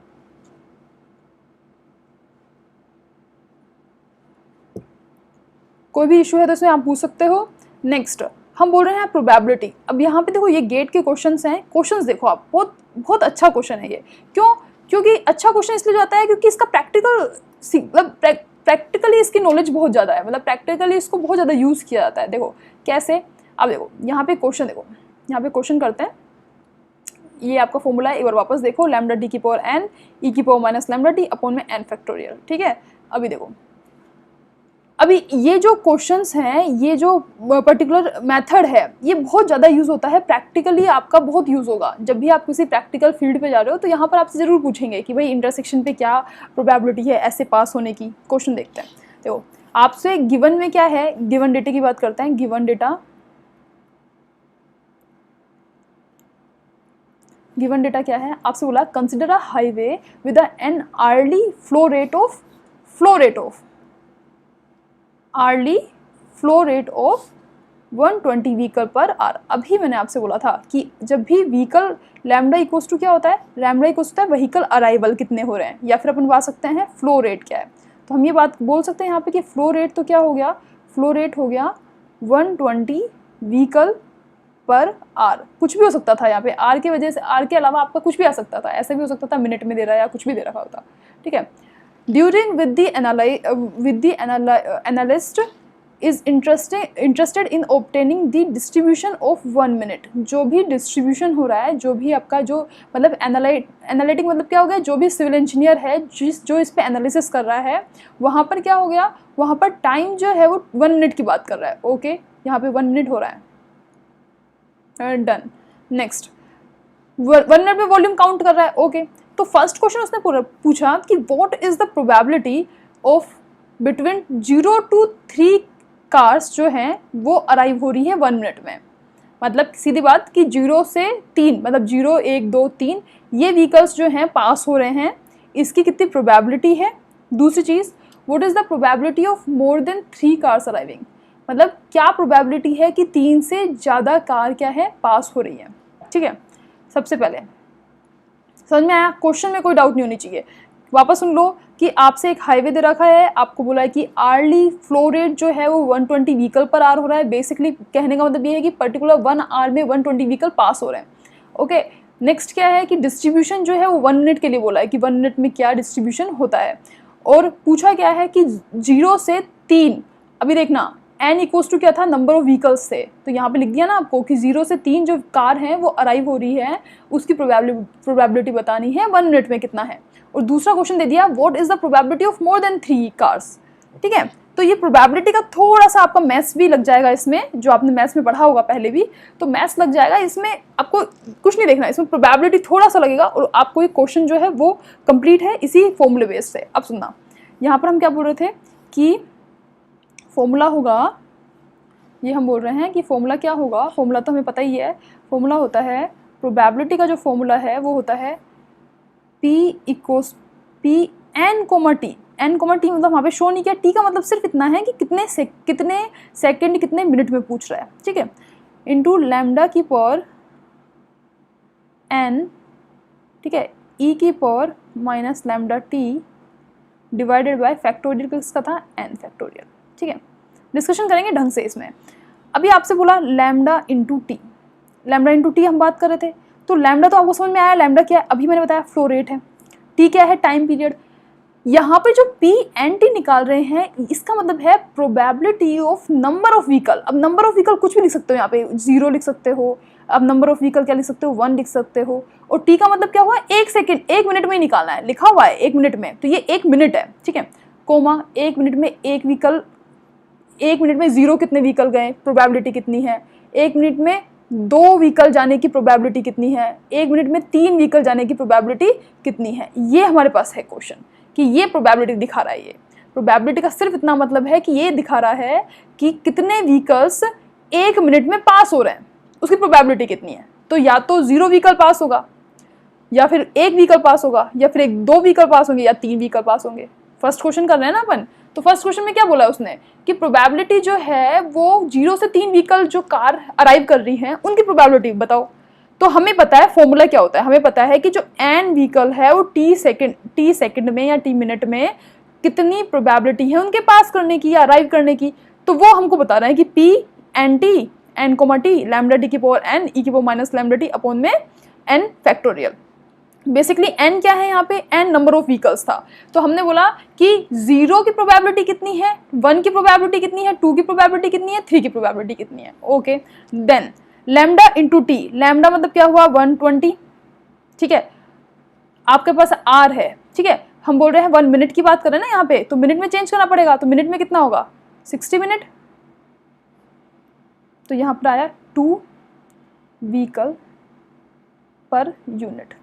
कोई भी इशू है तो इसमें आप पूछ सकते हो। नेक्स्ट हम बोल रहे हैं प्रोबेबिलिटी। अब यहाँ पे देखो, ये गेट के क्वेश्चंस हैं, क्वेश्चंस देखो आप, बहुत बहुत अच्छा क्वेश्चन है ये। क्यों? क्योंकि अच्छा क्वेश्चन इसलिए जाता है क्योंकि इसका प्रैक्टिकली इसकी नॉलेज बहुत ज़्यादा है, मतलब प्रैक्टिकली इसको बहुत ज़्यादा यूज़ किया जाता है। देखो कैसे, अब देखो यहाँ पे क्वेश्चन, देखो यहाँ पे क्वेश्चन करते हैं, ये आपका फॉर्मूला है, एक बार वापस देखो, लैम्डा डी की पावर एन ई की power minus lambda D upon में एन फैक्टोरियल। ठीक है, अभी देखो, अभी ये जो क्वेश्चंस हैं, ये जो पर्टिकुलर मेथड है, ये बहुत ज़्यादा यूज़ होता है, प्रैक्टिकली आपका बहुत यूज़ होगा। जब भी आप किसी प्रैक्टिकल फील्ड पे जा रहे हो तो यहाँ पर आपसे ज़रूर पूछेंगे कि भाई इंटरसेक्शन पे क्या प्रोबेबिलिटी है ऐसे पास होने की। क्वेश्चन देखते हैं, देखो आपसे गिवन में क्या है, गिवन डेटा की बात करते हैं। गिवन डेटा क्या है, आपसे बोला consider a highway with an hourly flow rate of 120 vehicle per hour. अभी मैंने आपसे बोला था कि जब भी व्हीकल लैम्डा इक्वल्स टू क्या होता है, लैम्डा इक्वल्स होता है व्हीकल अराइवल कितने हो रहे हैं, या फिर अपन बात सकते हैं फ्लो रेट क्या है। तो हम ये बात बोल सकते हैं यहाँ पे कि फ्लो रेट तो क्या हो गया, फ्लो रेट हो गया 120 व्हीकल पर आर। कुछ भी हो सकता था यहाँ पे, आर की वजह से, आर के अलावा आपका कुछ भी आ सकता था, ऐसा भी हो सकता था मिनट में दे रहा है या कुछ भी दे रखा होता। ठीक है, during with the analyst is interested in obtaining the distribution of 1 minute. जो भी डिस्ट्रीब्यूशन हो रहा है, जो भी आपका जो मतलब एनालिटिक मतलब क्या हो गया, जो भी सिविल इंजीनियर है जो इस पे एनालिसिस कर रहा है, वहाँ पर क्या हो गया, वहाँ पर टाइम जो है वो 1 मिनट की बात कर रहा है। ओके, यहाँ पे 1 मिनट हो रहा है, डन। नेक्स्ट 1 मिनट में वॉल्यूम काउंट कर रहा है। ओके, तो फर्स्ट क्वेश्चन उसने पूछा कि what is the probability of between 0 to 3 cars जो हैं वो अराइव हो रही है 1 मिनट में। मतलब सीधी बात कि 0 से 3, मतलब 0 1 2 3 ये व्हीकल्स जो हैं पास हो रहे हैं, इसकी कितनी प्रोबेबिलिटी है। दूसरी चीज़, what is the probability of more than 3 cars arriving, मतलब क्या प्रोबेबिलिटी है कि 3 से ज़्यादा कार क्या है पास हो रही है। ठीक है, सबसे पहले समझ में आया, क्वेश्चन में कोई डाउट नहीं होनी चाहिए। वापस सुन लो कि आपसे एक हाईवे दे रखा है, आपको बोला है कि आर्ली फ्लो रेट जो है वो 120 व्हीकल पर आर हो रहा है। बेसिकली कहने का मतलब ये है कि पर्टिकुलर 1 आवर में 120 व्हीकल पास हो रहे हैं। ओके, नेक्स्ट क्या है कि डिस्ट्रीब्यूशन जो है वो 1 मिनट के लिए बोला है कि 1 मिनट में क्या डिस्ट्रीब्यूशन होता है। और पूछा क्या है कि 0 से 3, अभी देखना n इक्वल्स टू क्या था, नंबर ऑफ व्हीकल्स से, तो यहाँ पे लिख दिया ना आपको कि 0 से 3 जो कार हैं वो अराइव हो रही है, उसकी प्रोबेबिलिटी बतानी है 1 मिनट में कितना है। और दूसरा क्वेश्चन दे दिया what is the probability of more than 3 cars. ठीक है, तो ये प्रोबेबिलिटी का थोड़ा सा आपका मैथ्स भी लग जाएगा इसमें, जो आपने मैथ्स में पढ़ा होगा पहले भी, तो मैथ्स लग जाएगा इसमें, आपको कुछ नहीं देखना, इसमें प्रोबेबिलिटी थोड़ा सा लगेगा और आपको ये क्वेश्चन जो है वो कंप्लीट है इसी फॉर्मूले बेस से। अब सुनना, यहाँ पर हम क्या बोल रहे थे कि फॉर्मूला होगा, ये हम बोल रहे हैं कि फॉर्मूला क्या होगा, फॉर्मूला तो हमें पता ही है, फॉर्मूला होता है प्रोबेबिलिटी का जो फॉर्मूला है वो होता है P equals P n comma T. n comma T मतलब वहाँ पे शो नहीं किया, टी का मतलब सिर्फ इतना है कि कितने सेकंड कितने मिनट में पूछ रहा है। ठीक है, इंटू लैम्डा की पावर n, ठीक है, e की power minus lambda T divided by factorial किसका था, n फैक्टोरियल। ठीक है, डिस्कशन करेंगे ढंग से इसमें। अभी आपसे बोला lambda into T, lambda into T हम बात कर रहे थे, तो लैम्डा तो आपको समझ में आया, लैम्डा क्या है, अभी मैंने बताया फ्लो रेट है, टी क्या है, टाइम पीरियड। यहाँ पे जो पी एन टी निकाल रहे हैं इसका मतलब है probability of number of vehicle. अब नंबर ऑफ व्हीकल कुछ भी लिख सकते हो, यहाँ पे 0 लिख सकते हो, अब नंबर ऑफ व्हीकल क्या लिख सकते हो, 1 लिख सकते हो। और टी का मतलब क्या हुआ, 1 सेकेंड, 1 मिनट में ही निकालना है, लिखा हुआ है 1 मिनट में, तो ये 1 मिनट है। ठीक है, कोमा 1 मिनट में 1 व्हीकल, 1 मिनट में 0 कितने व्हीकल गए, प्रोबेबिलिटी कितनी है, 1 मिनट में 2 व्हीकल जाने की प्रोबेबिलिटी कितनी है, 1 मिनट में 3 व्हीकल जाने की प्रोबेबिलिटी कितनी है। ये हमारे पास है क्वेश्चन कि ये प्रोबेबिलिटी दिखा रहा है। ये प्रोबेबिलिटी का सिर्फ इतना मतलब है कि ये दिखा रहा है कि कितने व्हीकल्स 1 मिनट में पास हो रहे हैं, उसकी प्रोबेबिलिटी कितनी है। तो या तो 0 व्हीकल पास होगा, या फिर 1 व्हीकल पास होगा, या फिर 2 व्हीकल पास होंगे, या 3 व्हीकल पास होंगे। फर्स्ट क्वेश्चन कर रहे हैं ना अपन, तो फर्स्ट क्वेश्चन में क्या बोला है उसने कि प्रोबेबिलिटी जो है वो 0 से 3 व्हीकल जो कार अराइव कर रही हैं उनकी प्रोबेबिलिटी बताओ। तो हमें पता है फॉर्मूला क्या होता है, हमें पता है कि जो n व्हीकल है वो टी सेकंड में या टी मिनट में कितनी प्रोबेबिलिटी है उनके पास करने की या अराइव करने की। तो वो हमको बता रहे हैं कि P N T, N comma T, lambda T की पावर n, ई की power minus lambda T upon में n फैक्टोरियल। बेसिकली n क्या है, यहाँ पे n नंबर ऑफ व्हीकल्स था, तो हमने बोला कि 0 की प्रोबेबिलिटी कितनी है, 1 की प्रोबेबिलिटी कितनी है, 2 की प्रोबेबिलिटी कितनी है, 3 की प्रोबेबिलिटी कितनी है। Okay, then lambda into T, lambda मतलब क्या हुआ 120। ठीक है, आपके पास r है, ठीक है, हम बोल रहे हैं 1 मिनट की बात कर रहे हैं ना यहाँ पे, तो मिनट में चेंज करना पड़ेगा, तो मिनट में कितना होगा 60 मिनट। तो यहाँ पर आया 2 vehicle per unit.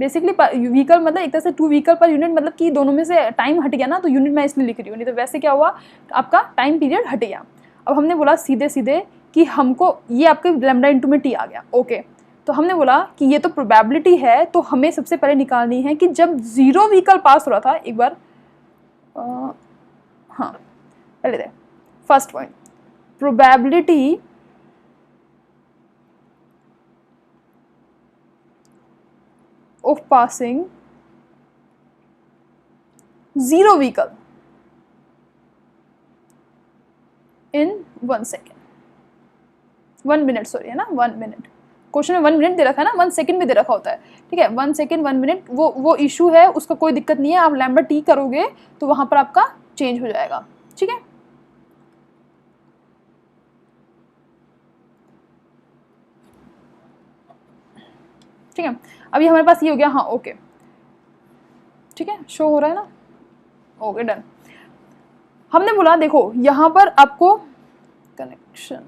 Basically vehicle मतलब एक तरह से 2 व्हीकल पर यूनिट, मतलब कि दोनों में से टाइम हट गया ना, तो यूनिट मैं इसलिए लिख रही हूँ, नहीं तो वैसे क्या हुआ आपका टाइम पीरियड हट गया। अब हमने बोला सीधे सीधे कि हमको ये आपके लैम्डा इंटू में टी आ गया। ओके, तो हमने बोला कि ये तो प्रोबेबिलिटी है, तो हमें सबसे पहले निकालनी है कि जब 0 व्हीकल पास हो रहा था, एक बार हाँ पहले the first point, probability of passing 0 vehicle in 1 second, 1 minute, sorry है ना 1 मिनट, क्वेश्चन में 1 मिनट दे रखा है ना, 1 सेकेंड भी दे रखा होता है। ठीक है, 1 सेकेंड 1 मिनट वो इशू है, उसका कोई दिक्कत नहीं है, आप लैम्डा टी करोगे तो वहां पर आपका चेंज हो जाएगा। ठीक है, ठीक है, अभी हमारे पास ये हो गया। हाँ ओके, ठीक है, शो हो रहा है ना, ओके डन। हमने बोला देखो यहां पर आपको कनेक्शन,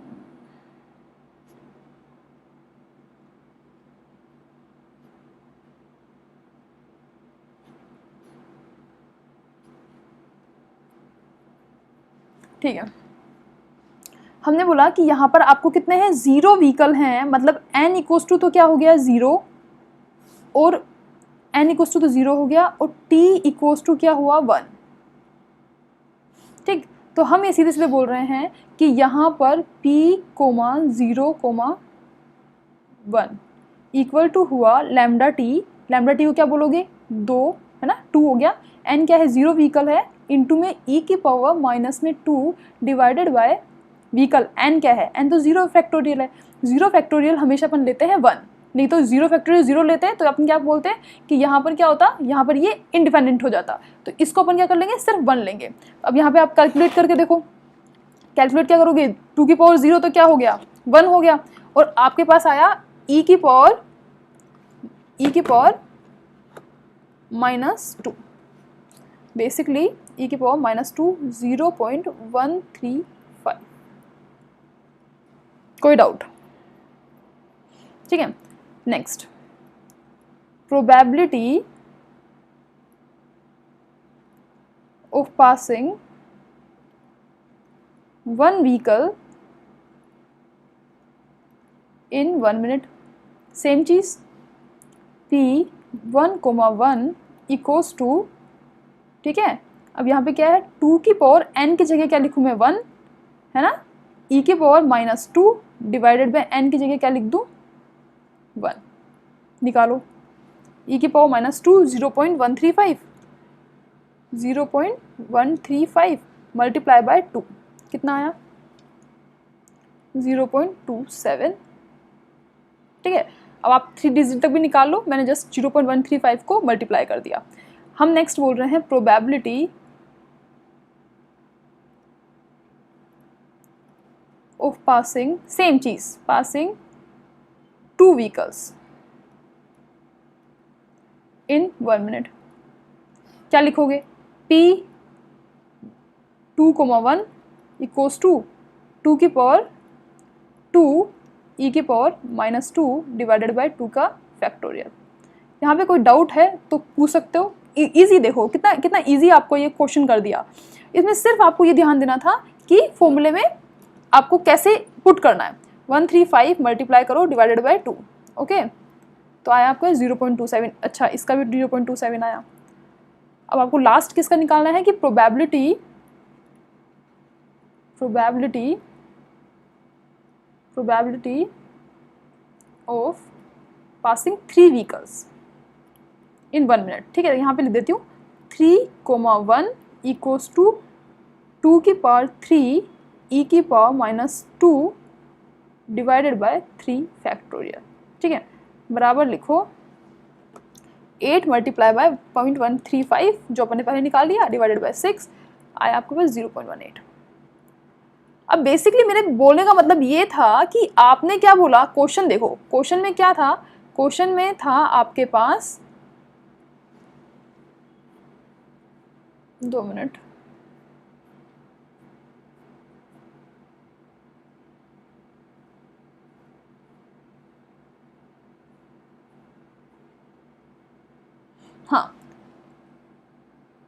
ठीक है, हमने बोला कि यहाँ पर आपको कितने हैं 0 व्हीकल हैं, मतलब n इक्वल्स टू तो क्या हो गया 0, और n इक्वल्स टू तो 0 हो गया, और t इक्वल्स टू क्या हुआ 1। ठीक, तो हम ये सीधे सीधे बोल रहे हैं कि यहाँ पर p, 0, 1 इक्वल टू हुआ लैम्डा टी, लैम्डा टी को क्या बोलोगे 2 है ना, 2 हो गया, n क्या है 0 व्हीकल है, इंटू में e की पावर माइनस में 2 डिवाइडेड बाय व्हीकल n क्या है, n तो 0 फैक्टोरियल है, 0 फैक्टोरियल हमेशा अपन लेते हैं 1। नहीं तो 0 फैक्टोरियल 0 लेते हैं तो अपन क्या बोलते हैं कि यहाँ पर क्या होता, यहाँ पर ये इंडिपेंडेंट हो जाता, तो इसको अपन क्या कर लेंगे, सिर्फ 1 लेंगे। अब यहाँ पे आप कैलकुलेट करके देखो, कैलकुलेट क्या करोगे, 2 की पावर 0 तो क्या हो गया, 1 हो गया, और आपके पास आया e की पावर -2, बेसिकली e की पावर -2 0.135। कोई डाउट? ठीक है, next, probability of passing one vehicle in 1 minute, same चीज, P1,1 इक्वल्स टू, ठीक है, अब यहाँ पे क्या है, 2 की पावर n की जगह क्या लिखूँ मैं, 1 है ना, e की पावर -2 डिवाइडेड बाय n की जगह क्या लिख दूँ, 1, निकालो, e की पावर -2 0.135 मल्टीप्लाई बाय 2 कितना आया, 0.27। ठीक है, अब आप 3 डिजिट तक भी निकाल लो, मैंने जस्ट 0.135 को मल्टीप्लाई कर दिया। हम नेक्स्ट बोल रहे हैं प्रोबेबिलिटी ऑफ पासिंग, सेम चीज, पासिंग 2 व्हीकल्स इन 1 मिनट, क्या लिखोगे, P2,1 इक्वल्स टू 2 की पावर 2 e की पावर -2 डिवाइडेड बाय 2 का फैक्टोरियल। यहाँ पे कोई डाउट है तो पूछ सकते हो, इजी देखो कितना कितना इजी आपको ये क्वेश्चन कर दिया। इसमें सिर्फ आपको ये ध्यान देना था कि फॉर्मूले में आपको कैसे पुट करना है, 135 मल्टीप्लाई करो डिवाइडेड बाय 2, ओके, तो आया आपका 0.27। अच्छा, इसका भी 0.27 आया। अब आपको लास्ट किसका निकालना है कि probability of passing 3 vehicles in 1 minute. ठीक है, यहाँ पे लिख देती हूँ 3,1 इक्वल्स टू 2 की पावर 3 e की पावर -2 डिवाइडेड बाय 3 फैक्टोरियल। ठीक है, बराबर लिखो 8 मल्टीप्लाई बाय 0.135 जो अपन ने पहले निकाल लिया डिवाइडेड बाय 6, आया आपके पास 0.18। अब बेसिकली मेरे बोलने का मतलब ये था कि आपने क्या बोला, क्वेश्चन देखो, क्वेश्चन में क्या था, क्वेश्चन में था आपके पास 2 मिनट, हाँ,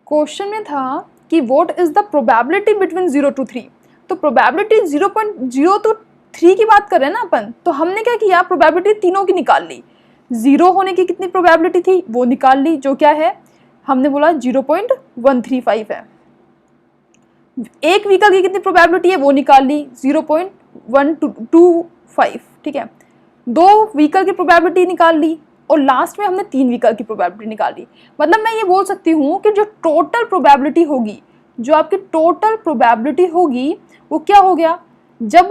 क्वेश्चन में था कि what is the probability between 0 to 3, तो प्रोबेबिलिटी 0.0 to 3 की बात कर रहे हैं ना अपन, तो हमने क्या किया, प्रोबेबिलिटी तीनों की निकाल ली, 0 होने की कितनी प्रोबेबिलिटी थी वो निकाल ली, जो क्या है, हमने बोला 0.135 है। एक व्हीकल की कितनी प्रोबेबिलिटी है वो निकाल ली, 0.125। ठीक है, 2 व्हीकल की प्रोबेबिलिटी निकाल ली, और लास्ट में हमने 3 व्हीकल की प्रोबेबिलिटी निकाली। मतलब मैं ये बोल सकती हूँ कि जो टोटल प्रोबेबिलिटी होगी, जो आपकी टोटल प्रोबेबिलिटी होगी वो क्या हो गया, जब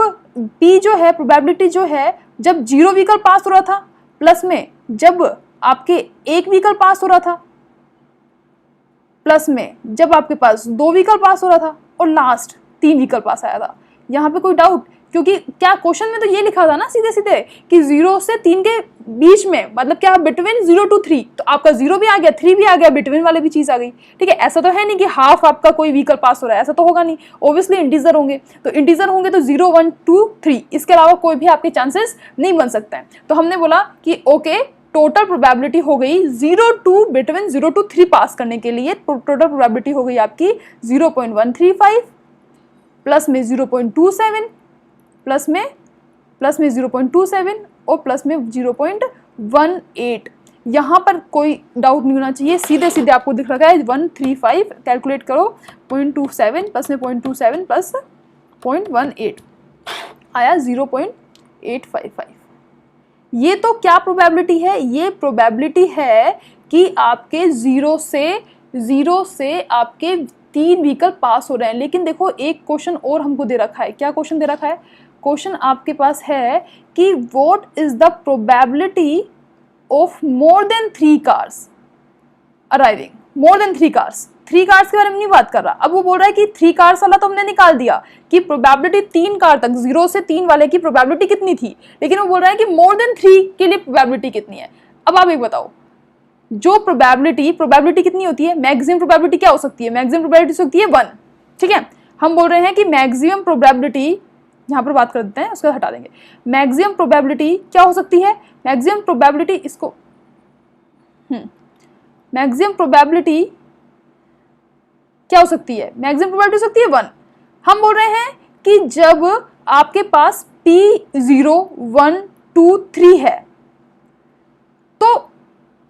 P जो है, प्रोबेबिलिटी जो है, जब 0 व्हीकल पास हो रहा था, प्लस में जब आपके 1 व्हीकल पास हो रहा था, प्लस में जब आपके पास 2 व्हीकल पास हो रहा था, और लास्ट 3 व्हीकल पास आया था। यहाँ पे कोई डाउट, क्योंकि क्या क्वेश्चन में तो ये लिखा था ना सीधे सीधे कि 0 से 3 के बीच में, मतलब क्या, बिटवीन 0 to 3, तो आपका 0 भी आ गया, 3 भी आ गया, बिटवीन वाले भी चीज आ गई। ठीक है, ऐसा तो है नहीं कि हाफ आपका कोई व्हीकल पास हो रहा है, ऐसा तो होगा नहीं, ऑब्वियसली इंटीजर होंगे, तो इंटीजर होंगे तो 0, 1, 2, 3, इसके अलावा कोई भी आपके चांसेस नहीं बन सकते हैं। तो हमने बोला कि ओके, टोटल प्रोबेबिलिटी हो गई 0 to बिटवीन 0 to 3 पास करने के लिए, टोटल प्रोबेबिलिटी हो गई आपकी 0.135 प्लस में 0.27 प्लस में 0.27 और प्लस में 0.18। यहाँ पर कोई डाउट नहीं होना चाहिए, सीधे सीधे आपको दिख रखा है 135, कैलकुलेट करो, 0.27 प्लस में 0.27 प्लस 0.18 आया 0.855। ये तो क्या प्रोबेबिलिटी है, ये प्रोबेबिलिटी है कि आपके 0 से आपके 3 व्हीकल पास हो रहे हैं। लेकिन देखो एक क्वेश्चन और हमको दे रखा है, क्या क्वेश्चन दे रखा है, क्वेश्चन आपके पास है कि what is the probability of more than 3 cars arriving, more than 3 cars, 3 cars के बारे में नहीं बात कर रहा। अब वो बोल रहा है कि 3 कार्स वाला तो हमने निकाल दिया कि प्रोबेबिलिटी 3 कार तक 0 से 3 वाले की प्रोबेबिलिटी कितनी थी, लेकिन वो बोल रहा है कि मोर देन 3 के लिए प्रोबेबिलिटी कितनी है। अब आप एक बताओ, जो प्रोबेबिलिटी कितनी होती है, मैक्सिमम प्रोबेबिलिटी क्या हो सकती है, मैक्सिमम प्रोबेबिलिटी हो सकती है 1, ठीक है। हम बोल रहे हैं कि मैक्सिमम प्रोबेबिलिटी, यहाँ पर बात कर देते हैं, उसको हटा देंगे। मैक्सिमम प्रोबेबिलिटी क्या हो सकती है, मैक्सिमम प्रोबेबिलिटी इसको मैक्सिमम प्रोबेबिलिटी क्या हो सकती है, मैक्सिमम प्रोबेबिलिटी हो सकती है 1। हम बोल रहे हैं कि जब आपके पास P0 1 2 3 है तो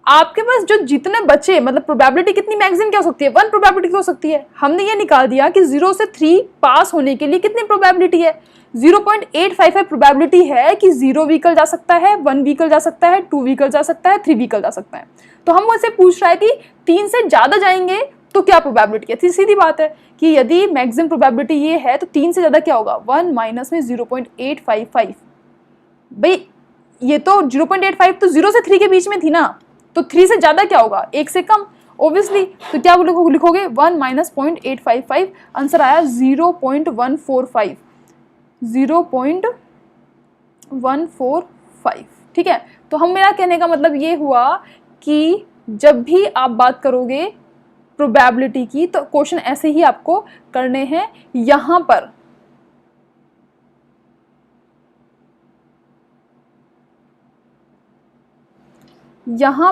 आपके पास जो जितने बचे, मतलब प्रोबेबिलिटी कितनी मैक्सिमम क्या हो सकती है, 1 प्रोबेबिलिटी क्या हो सकती है। हमने ये निकाल दिया कि 0 से 3 पास होने के लिए कितनी प्रोबेबिलिटी है, 0.855 प्रोबेबिलिटी है कि 0 व्हीकल जा सकता है, 1 व्हीकल जा सकता है, 2 व्हीकल जा सकता है, 3 व्हीकल जा सकता है। तो हम मुझसे पूछ रहा है कि 3 से ज्यादा जाएंगे तो क्या प्रोबेबिलिटी है। सीधी बात है कि यदि मैक्सिमम प्रोबेबिलिटी ये है तो 3 से ज्यादा क्या होगा, 1 माइनस में 0.855। भाई ये तो 0.85 तो 0 से 3 के बीच में थी ना, तो 3 से ज्यादा क्या होगा, 1 से कम ऑब्वियसली। तो क्या लिखोगे 1 माइनस 0.855, आंसर आया 0.145, 0.145, ठीक है। तो हम, मेरा कहने का मतलब ये हुआ कि जब भी आप बात करोगे प्रोबेबिलिटी की तो क्वेश्चन ऐसे ही आपको करने हैं। यहां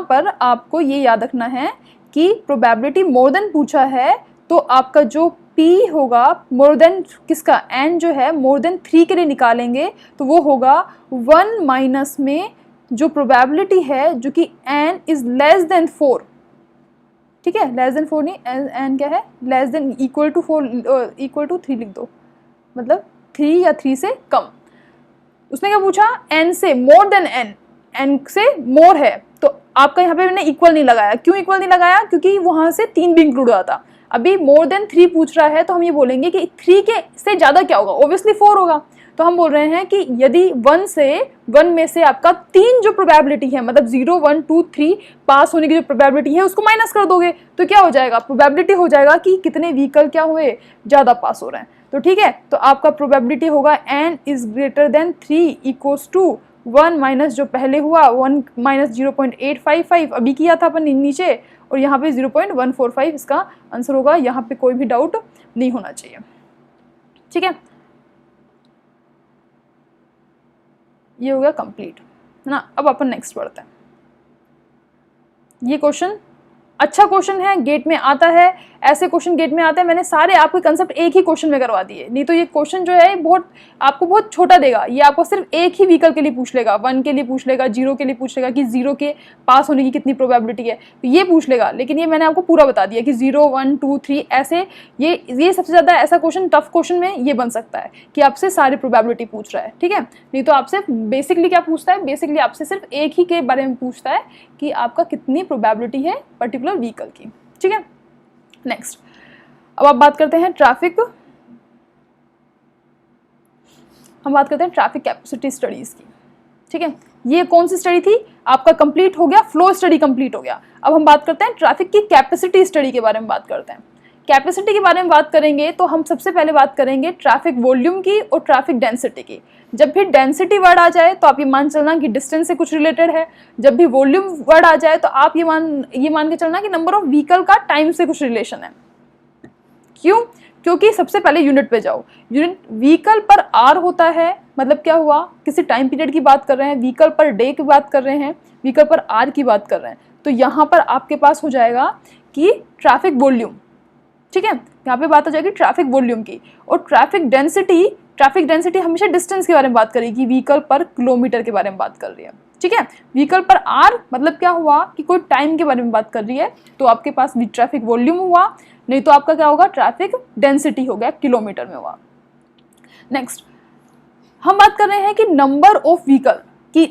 पर आपको ये याद रखना है कि प्रोबेबिलिटी मोर देन पूछा है तो आपका जो P होगा मोर देन किसका, n जो है मोर देन 3 के लिए निकालेंगे तो वो होगा 1 माइनस में जो प्रोबेबिलिटी है जो कि n इज लेस देन 4, ठीक है, लेस देन 4 नहीं, n क्या है, less than equal to 4, equal to 3 लिख दो, मतलब 3 या 3 से कम। उसने क्या पूछा, n से मोर देन n से मोर है, तो आपका यहाँ पे मैंने इक्वल नहीं लगाया। क्यों इक्वल नहीं लगाया, क्योंकि वहां से 3 भी इंक्लूड हुआ था। अभी मोर देन 3 पूछ रहा है तो हम ये बोलेंगे कि 3 के से ज्यादा क्या होगा, ऑब्वियसली 4 होगा। तो हम बोल रहे हैं कि यदि 1 में से आपका 3 जो प्रोबेबिलिटी है, मतलब 0 1 2 3 पास होने की जो प्रोबेबिलिटी है उसको माइनस कर दोगे तो क्या हो जाएगा, प्रोबेबिलिटी हो जाएगा कि कितने व्हीकल क्या हुए, ज्यादा पास हो रहे हैं। तो ठीक है, तो आपका प्रोबेबिलिटी होगा n is greater than 3 equals to 1 minus जो पहले हुआ 1 माइनस 0.855 अभी किया था अपन नीचे, और यहाँ पे 0.145 इसका आंसर होगा। यहाँ पे कोई भी डाउट नहीं होना चाहिए, ठीक है। ये हो गया कंप्लीट, है ना। अब अपन नेक्स्ट पढ़ते हैं। ये क्वेश्चन अच्छा क्वेश्चन है, गेट में आता है, ऐसे क्वेश्चन गेट में आते हैं। मैंने सारे आपके कंसेप्ट एक ही क्वेश्चन में करवा दिए, नहीं तो ये क्वेश्चन जो है बहुत आपको बहुत छोटा देगा। ये आपको सिर्फ एक ही व्हीकल के लिए पूछ लेगा, 1 के लिए पूछ लेगा, 0 के लिए पूछ लेगा कि 0 के पास होने की कितनी प्रोबेबिलिटी है, तो ये पूछ लेगा। लेकिन ये मैंने आपको पूरा बता दिया कि 0 1 2 3 ऐसे, ये सबसे ज़्यादा ऐसा क्वेश्चन टफ क्वेश्चन में ये बन सकता है कि आपसे सारी प्रोबेबिलिटी पूछ रहा है, ठीक है। नहीं तो आपसे बेसिकली क्या पूछता है, बेसिकली आपसे सिर्फ एक ही के बारे में पूछता है कि आपका कितनी प्रोबेबिलिटी है पर्टिकुलर व्हीकल की, ठीक है। नेक्स्ट, अब आप बात करते हैं ट्रैफिक, हम बात करते हैं ट्रैफिक कैपेसिटी स्टडीज की, ठीक है। ये कौन सी स्टडी थी, आपका कंप्लीट हो गया, फ्लो स्टडी कंप्लीट हो गया। अब हम बात करते हैं ट्रैफिक की कैपेसिटी स्टडी के बारे में बात करते हैं। कैपेसिटी के बारे में बात करेंगे तो हम सबसे पहले बात करेंगे ट्रैफिक वॉल्यूम की और ट्रैफिक डेंसिटी की। जब भी डेंसिटी वर्ड आ जाए तो आप ये मान चलना कि डिस्टेंस से कुछ रिलेटेड है। जब भी वॉल्यूम वर्ड आ जाए तो आप ये मान के चलना कि नंबर ऑफ व्हीकल का टाइम से कुछ रिलेशन है। क्यों, क्योंकि सबसे पहले यूनिट पे जाओ। यूनिट व्हीकल पर आर होता है, मतलब क्या हुआ, किसी टाइम पीरियड की बात कर रहे हैं, व्हीकल पर डे की बात कर रहे हैं, व्हीकल पर आर की बात कर रहे हैं, तो यहाँ पर आपके पास हो जाएगा कि ट्रैफिक वॉल्यूम, ठीक है। यहाँ पे बात हो जाएगी ट्रैफिक वॉल्यूम की। और ट्रैफिक डेंसिटी हमेशा डिस्टेंस के बारे में बात करेगी, व्हीकल पर किलोमीटर के बारे में बात कर रही है, ठीक है। व्हीकल पर आर मतलब क्या हुआ कि कोई टाइम के बारे में बात कर रही है, तो आपके पास ट्रैफिक वॉल्यूम हुआ, नहीं तो आपका क्या होगा, ट्रैफिक डेंसिटी हो गया, किलोमीटर में हुआ। नेक्स्ट, हम बात कर रहे हैं कि नंबर ऑफ व्हीकल की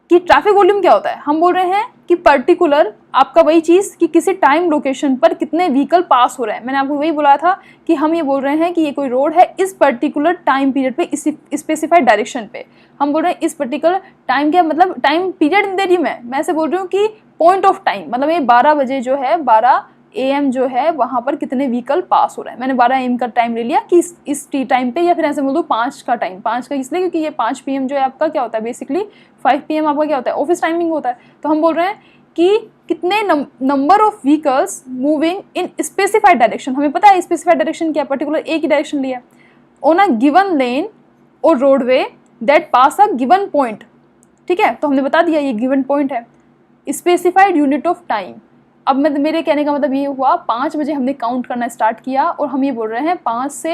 कि ट्रैफिक वॉल्यूम क्या होता है, हम बोल रहे हैं कि पर्टिकुलर आपका वही चीज़ कि किसी टाइम लोकेशन पर कितने व्हीकल पास हो रहे हैं। मैंने आपको वही बोला था कि हम ये बोल रहे हैं कि ये कोई रोड है इस पर्टिकुलर टाइम पीरियड पे, इस स्पेसिफाइड डायरेक्शन पे। हम बोल रहे हैं इस पर्टिकुलर टाइम, क्या मतलब टाइम पीरियड नहीं दे रही मैं ऐसे बोल रही हूँ कि पॉइंट ऑफ टाइम, मतलब ये 12 बजे जो है 12 AM जो है वहाँ पर कितने व्हीकल पास हो रहे हैं। मैंने 12 AM का टाइम ले लिया कि इस टी टाइम पे, या फिर ऐसे बोल दो 5 का टाइम। 5 का इसलिए क्योंकि ये 5 PM जो है आपका क्या होता है, बेसिकली 5 PM आपका क्या होता है, ऑफिस टाइमिंग होता है। तो हम बोल रहे हैं कि कितने number of vehicles moving in specified direction. हमें पता है स्पेसिफाइड डायरेक्शन क्या, पर्टिकुलर एक ही डायरेक्शन लिया ऑन अ गिवन लेन और roadway that pass a given point. ठीक है, तो हमने बता दिया ये गिवन पॉइंट है। स्पेसिफाइड यूनिट ऑफ टाइम, अब मेरे कहने का मतलब ये हुआ 5 बजे हमने काउंट करना स्टार्ट किया और हम ये बोल रहे हैं 5 से